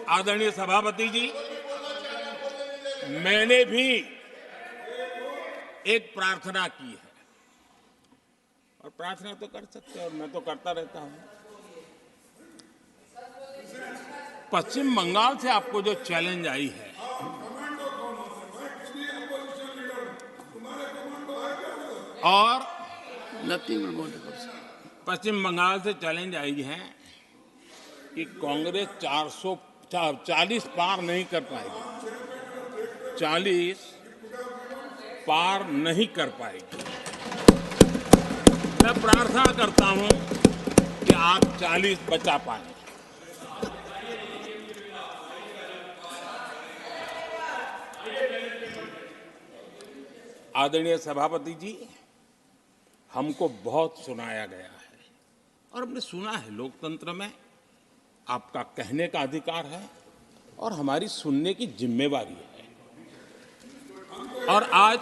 आदरणीय सभापति जी, मैंने भी एक प्रार्थना की है और प्रार्थना तो कर सकते हैं और मैं तो करता रहता हूं। पश्चिम बंगाल से आपको जो चैलेंज आई है, और पश्चिम बंगाल से चैलेंज आई है कि कांग्रेस 440 पार नहीं कर पाएगी, 40 पार नहीं कर पाएगी। मैं प्रार्थना करता हूं कि आप 40 बचा पाएं। आदरणीय सभापति जी, हमको बहुत सुनाया गया है और हमने सुना है। लोकतंत्र में आपका कहने का अधिकार है और हमारी सुनने की जिम्मेवारी है। और आज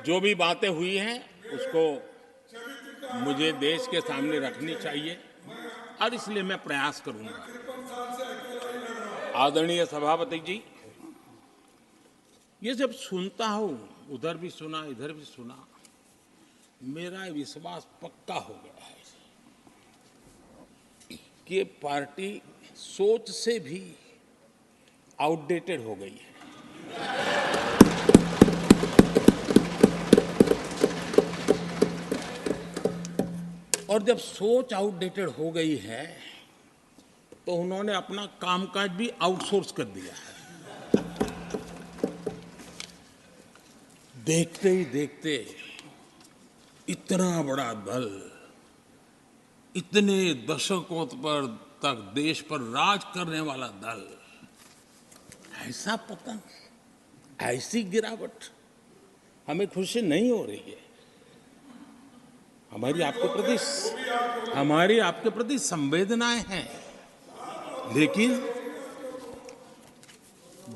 जो भी बातें हुई हैं उसको मुझे देश के सामने रखनी चाहिए और इसलिए मैं प्रयास करूंगा। आदरणीय सभापति जी, ये जब सुनता हूं, उधर भी सुना इधर भी सुना, मेरा विश्वास पक्का हो गया है कि ये पार्टी सोच से भी आउटडेटेड हो गई है। और जब सोच आउटडेटेड हो गई है तो उन्होंने अपना कामकाज भी आउटसोर्स कर दिया है। देखते ही देखते इतना बड़ा दल, इतने दशकों पर तक देश पर राज करने वाला दल, ऐसा पतन, ऐसी गिरावट, हमें खुशी नहीं हो रही है। हमारी आपके प्रति संवेदनाएं हैं, लेकिन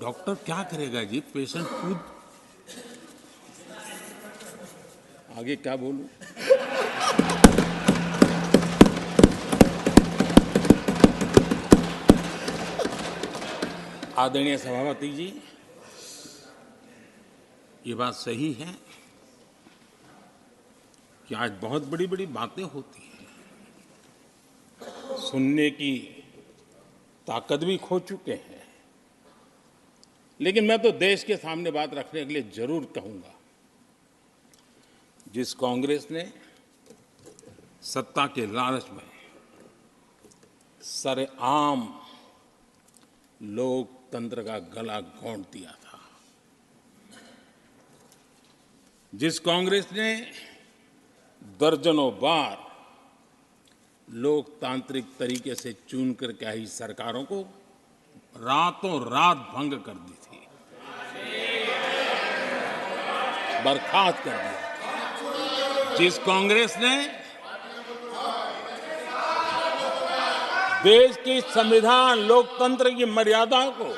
डॉक्टर क्या करेगा जी? पेशेंट खुद, आगे क्या बोलूं? आदरणीय सभापति जी, ये बात सही है कि आज बहुत बड़ी बड़ी बातें होती हैं, सुनने की ताकत भी खो चुके हैं। लेकिन मैं तो देश के सामने बात रखने के लिए जरूर कहूंगा, जिस कांग्रेस ने सत्ता के लालच में सरेआम लोकतंत्र का गला घोंट दिया था, जिस कांग्रेस ने दर्जनों बार लोकतांत्रिक तरीके से चुन करके आई सरकारों को रातों रात भंग कर दी थी, बर्खास्त कर दिया, जिस कांग्रेस ने देश की संविधान लोकतंत्र की मर्यादाओं को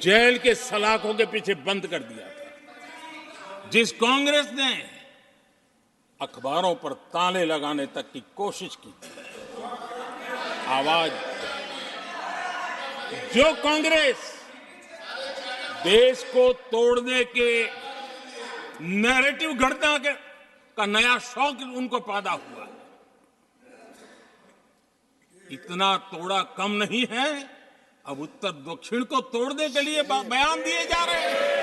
जेल के सलाखों के पीछे बंद कर दिया था, जिस कांग्रेस ने अखबारों पर ताले लगाने तक की कोशिश की थी, आवाज, जो कांग्रेस देश को तोड़ने के नैरेटिव घड़ना का नया शौक उनको पैदा हुआ, इतना तोड़ा कम नहीं है, अब उत्तर दक्षिण को तोड़ने के लिए बयान दिए जा रहे हैं।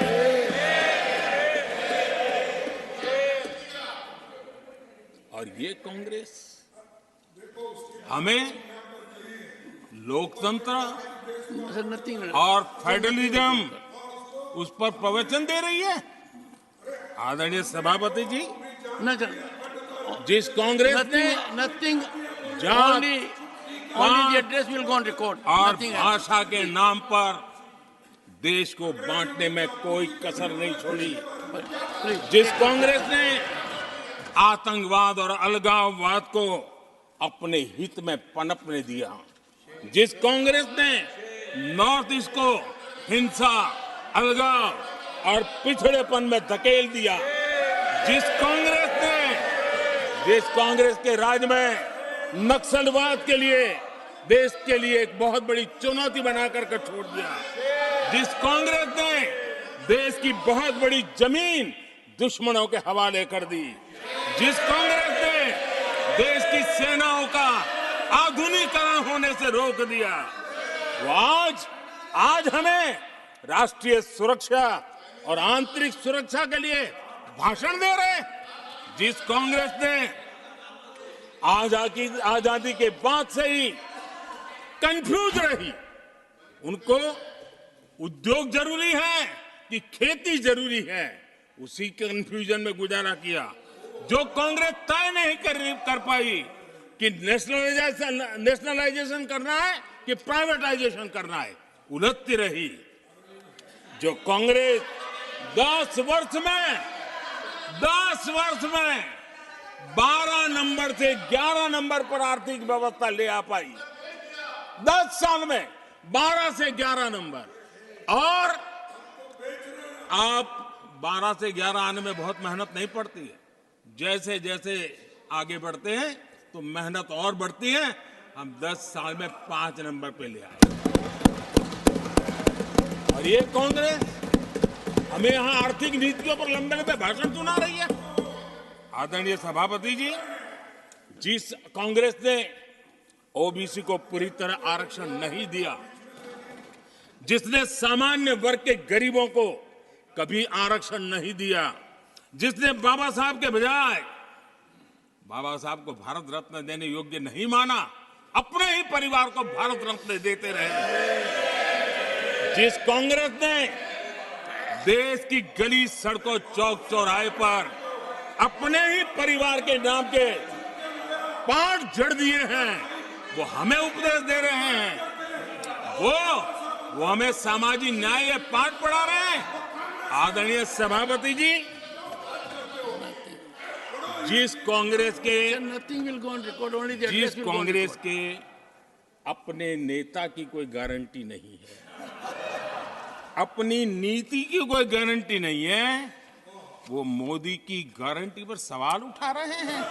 और ये कांग्रेस हमें लोकतंत्र और फेडरलिज्म उस पर प्रवचन दे रही है। आदरणीय सभापति जी, जिस कांग्रेस ने और भाषा के नाम पर देश को बांटने में कोई कसर नहीं छोड़ी, जिस कांग्रेस ने आतंकवाद और अलगाववाद को अपने हित में पनपने दिया, जिस कांग्रेस ने नॉर्थ ईस्ट को हिंसा, अलगाव और पिछड़ेपन में धकेल दिया, जिस कांग्रेस ने जिस कांग्रेस के राज में नक्सलवाद के लिए देश के लिए एक बहुत बड़ी चुनौती बनाकर के छोड़ दिया, जिस कांग्रेस ने देश की बहुत बड़ी जमीन दुश्मनों के हवाले कर दी, जिस कांग्रेस ने देश की सेनाओं का आधुनिकीकरण होने से रोक दिया, वो आज हमें राष्ट्रीय सुरक्षा और आंतरिक सुरक्षा के लिए भाषण दे रहे हैं। जिस कांग्रेस ने आजादी के बाद से ही कंफ्यूज रही, उनको उद्योग जरूरी है कि खेती जरूरी है, उसी कंफ्यूजन में गुजारा किया। जो कांग्रेस तय नहीं कर पाई कि नेशनलाइजेशन करना है कि प्राइवेटाइजेशन करना है, उलझती रही। जो कांग्रेस 10 वर्ष में 12 नंबर से 11 नंबर पर आर्थिक व्यवस्था ले आ पाई, 10 साल में 12 से 11 नंबर। और आप 12 से 11 आने में बहुत मेहनत नहीं पड़ती है, जैसे जैसे आगे बढ़ते हैं तो मेहनत और बढ़ती है। हम 10 साल में 5 नंबर पे ले आए। और ये कांग्रेस हमें यहां आर्थिक नीतियों पर लंबे लंबे भाषण सुना रही है। आदरणीय सभापति जी, जिस कांग्रेस ने ओबीसी को पूरी तरह आरक्षण नहीं दिया, जिसने सामान्य वर्ग के गरीबों को कभी आरक्षण नहीं दिया, जिसने बाबा साहब के बजाय बाबा साहब को भारत रत्न देने योग्य नहीं माना, अपने ही परिवार को भारत रत्न देते रहे, जिस कांग्रेस ने देश की गली सड़कों चौक चौराहे पर अपने ही परिवार के नाम के पाठ जड़ दिए हैं, वो हमें उपदेश दे रहे हैं। वो हमें सामाजिक न्याय के पाठ पढ़ा रहे हैं। आदरणीय सभापति जी, जिस कांग्रेस के अपने नेता की कोई गारंटी नहीं है, अपनी नीति की कोई गारंटी नहीं है, वो मोदी की गारंटी पर सवाल उठा रहे हैं।